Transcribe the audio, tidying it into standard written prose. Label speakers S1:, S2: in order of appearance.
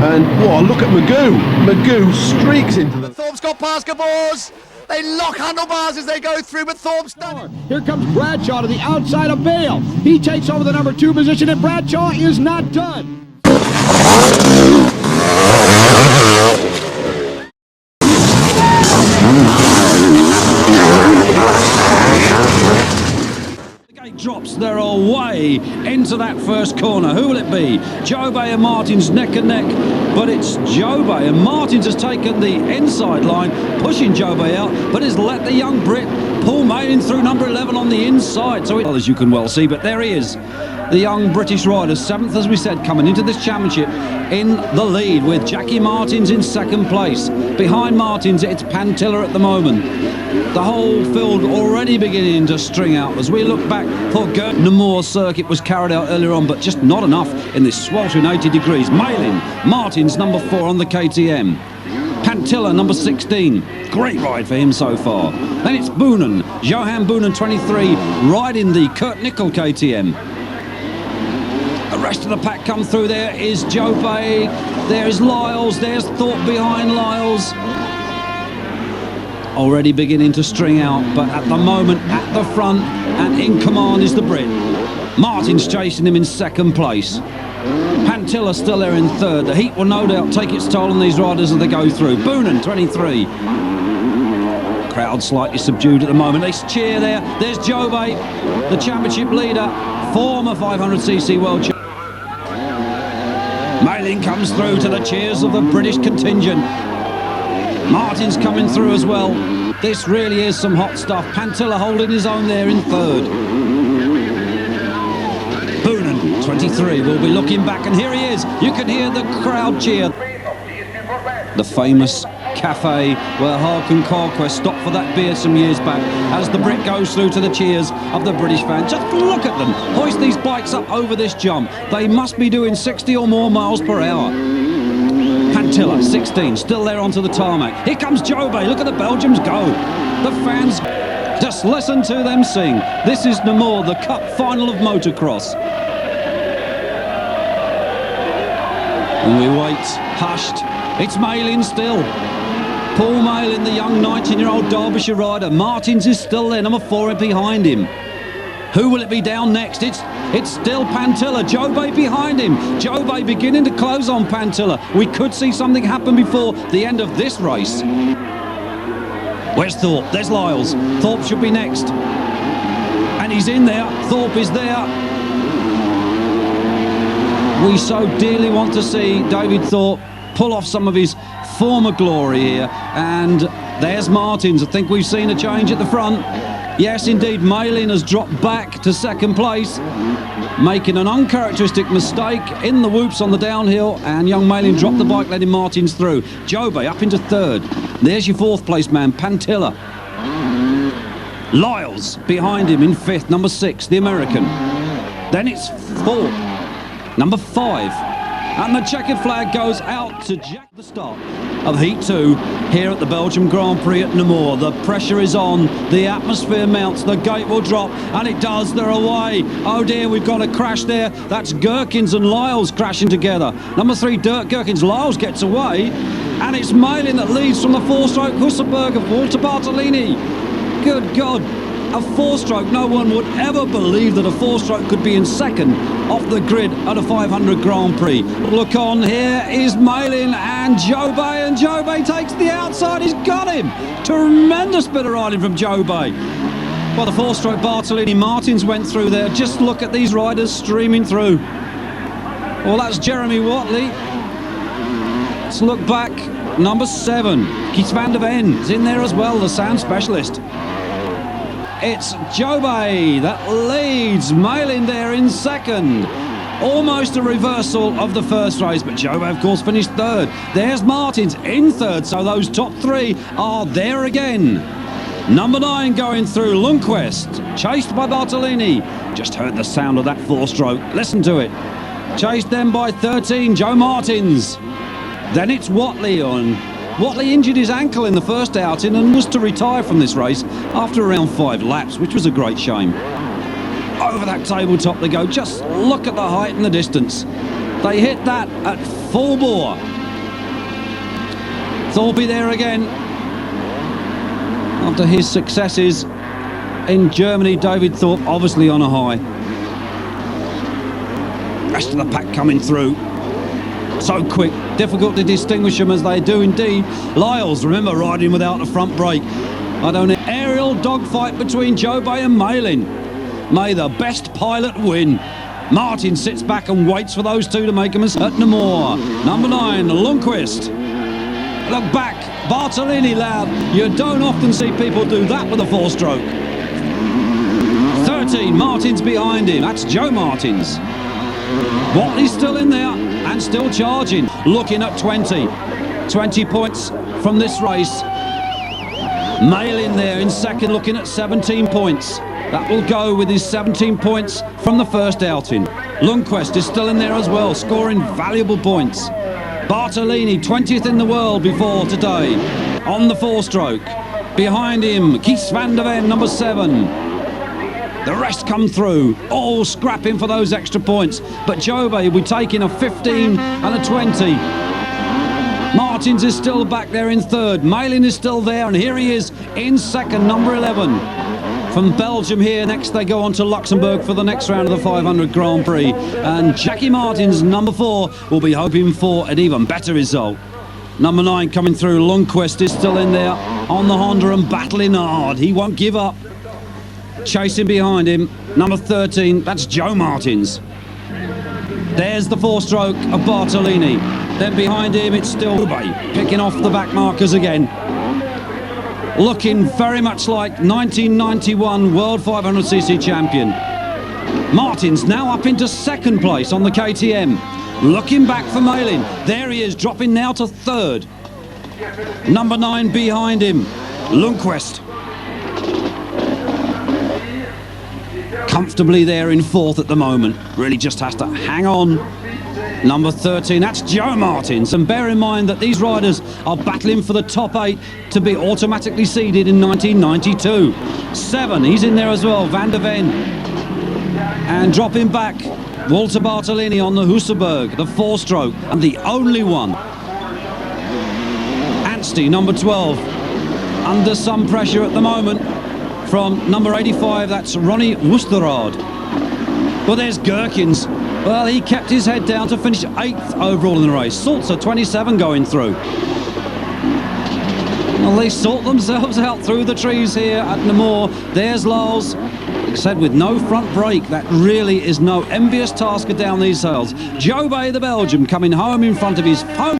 S1: And whoa, look at Magoo. Magoo streaks into the...
S2: Thorpe's got basketballs. They lock handlebars as they go through, but Thorpe's done.
S3: Here comes Bradshaw to the outside of Bale. He takes over the number 2 position, and Bradshaw is not done.
S4: Drops their way into that first corner. Who will it be? Jobe and Martens neck and neck, but it's Jobe, and Martens has taken the inside line, pushing Jobe out, but has let the young Brit pull Malin through number 11 on the inside. So, as you can well see, but there he is, the young British rider, 7th, as we said, coming into this championship in the lead, with Jackie Martens in 2nd place. Behind Martens, it's Pantilla at the moment. The whole field already beginning to string out as we look back for NAMUR circuit was carried out earlier on, but just not enough in this sweltering 80 degrees. Malin, Martens number 4 on the KTM. Pantilla number 16. Great ride for him so far. Then it's Boonen, Johan Boonen 23, riding the Kurt Nickel KTM. The rest of the pack come through. There is Jobe, there's Lyles, there's Thorpe behind Lyles. Already beginning to string out, but at the moment at the front and in command is the Brit. Martens chasing him in 2nd place. Pantilla still there in 3rd. The heat will no doubt take its toll on these riders as they go through. Boonen 23. Crowd slightly subdued at the moment. They cheer there. There's Jobe, the championship leader, former 500cc world champion. Malin comes through to the cheers of the British contingent. Martens coming through as well. This really is some hot stuff. Pantilla holding his own there in 3rd. Boonen, 23, will be looking back, and here he is. You can hear the crowd cheer. The famous cafe where Harkin Carquest stopped for that beer some years back, as the Brit goes through to the cheers of the British fans. Just look at them hoist these bikes up over this jump. They must be doing 60 or more miles per hour. Pantilla, 16, still there onto the tarmac. Here comes Jobe. Look at the Belgians go. The fans, just listen to them sing. This is NAMUR, the cup final of motocross. And we wait, hushed. It's Malin still. Paul Malin, the young 19-year-old Derbyshire rider. Martens is still there, number 4 behind him. Who will it be down next? It's still Pantilla. Jobe behind him. Jobe beginning to close on Pantilla. We could see something happen before the end of this race. Where's Thorpe? There's Lyles. Thorpe should be next. And he's in there. Thorpe is there. We so dearly want to see David Thorpe pull off some of his former glory here. And there's Martens. I think we've seen a change at the front. Yes, indeed, Malin has dropped back to 2nd place, making an uncharacteristic mistake in the whoops on the downhill, and young Malin dropped the bike, letting Martens through. Jobe up into 3rd. There's your 4th place man, Pantilla. Lyles behind him in 5th, number 6, the American. Then it's Thorpe, number 5. And the checkered flag goes out to Jack. The start of Heat 2 here at the Belgium Grand Prix at NAMUR. The pressure is on, the atmosphere mounts, the gate will drop, and it does. They're away. Oh dear, we've got a crash there. That's Gherkins and Lyles crashing together. Number 3, Dirk Gherkins. Lyles gets away, and it's Malin that leads from the 4-stroke Hussenberg of Walter Bartolini. Good God. A 4-stroke, no one would ever believe that a 4-stroke could be in 2nd off the grid at a 500 Grand Prix. Look on, here is Malin and Jobe takes the outside. He's got him. Tremendous bit of riding from Jobe. Well, the 4-stroke Bartolini, Martens went through there. Just look at these riders streaming through. Well, that's Jeremy Watley. Let's look back. Number 7, Keith van der Ven is in there as well, the sound specialist. It's Jobe that leads, Malin there in 2nd. Almost a reversal of the first race, but Jobe, of course, finished 3rd. There's Martens in 3rd, so those top 3 are there again. Number 9 going through, Lundqvist, chased by Bartolini. Just heard the sound of that 4-stroke, listen to it. Chased then by 13, Joe Martens. Then it's Watley on. Watley injured his ankle in the first outing and was to retire from this race after around 5 laps, which was a great shame. Over that tabletop they go. Just look at the height and the distance. They hit that at full bore. Thorpe there again. After his successes in Germany, David Thorpe obviously on a high. Rest of the pack coming through. So quick, difficult to distinguish them as they do indeed. Lyles, remember, riding without a front brake. I don't know. Aerial dogfight between Jobe and Malin. May the best pilot win. Martin sits back and waits for those two to make a mistake. At NAMUR, number 9, Lundqvist. Look back, Bartolini loud. You don't often see people do that with a 4-stroke. 13, Martins behind him. That's Joe Martins. Watley's still in there and still charging. Looking at 20. 20 points from this race. Malin there in second, looking at 17 points. That will go with his 17 points from the first outing. Lundqvist is still in there as well, scoring valuable points. Bartolini, 20th in the world before today, on the 4-stroke. Behind him, Kies van der Ven, number 7. The rest come through, all scrapping for those extra points. But Jobe will be taking a 15 and a 20. Martins is still back there in third. Malin is still there, and here he is in second, number 11. From Belgium here, next they go on to Luxembourg for the next round of the 500 Grand Prix. And Jackie Martins, number 4, will be hoping for an even better result. Number 9 coming through, Lundqvist is still in there on the Honda and battling hard. He won't give up. Chasing behind him, number 13, that's Joe Martins. There's the 4-stroke of Bartolini. Then behind him, it's still Jobe, picking off the back markers again. Looking very much like 1991 World 500cc champion. Martins now up into second place on the KTM. Looking back for Malin. There he is, dropping now to third. Number 9 behind him, Lundqvist. Comfortably there in fourth at the moment. Really just has to hang on. Number 13, that's Joe Martins. And bear in mind that these riders are battling for the top 8 to be automatically seeded in 1992. 7, he's in there as well, Van der Ven. And dropping back, Walter Bartolini on the Husaberg, the 4-stroke, and the only one. Anstey, number 12, under some pressure at the moment. From number 85, that's Ronnie Wusterrad. Well, there's Gherkins. Well, he kept his head down to finish 8th overall in the race. Sulzer, 27, going through. Well, they sort themselves out through the trees here at NAMUR. There's Lyles. Said with no front brake, that really is no envious tasker down these hills. Jobe, the Belgian, coming home in front of his home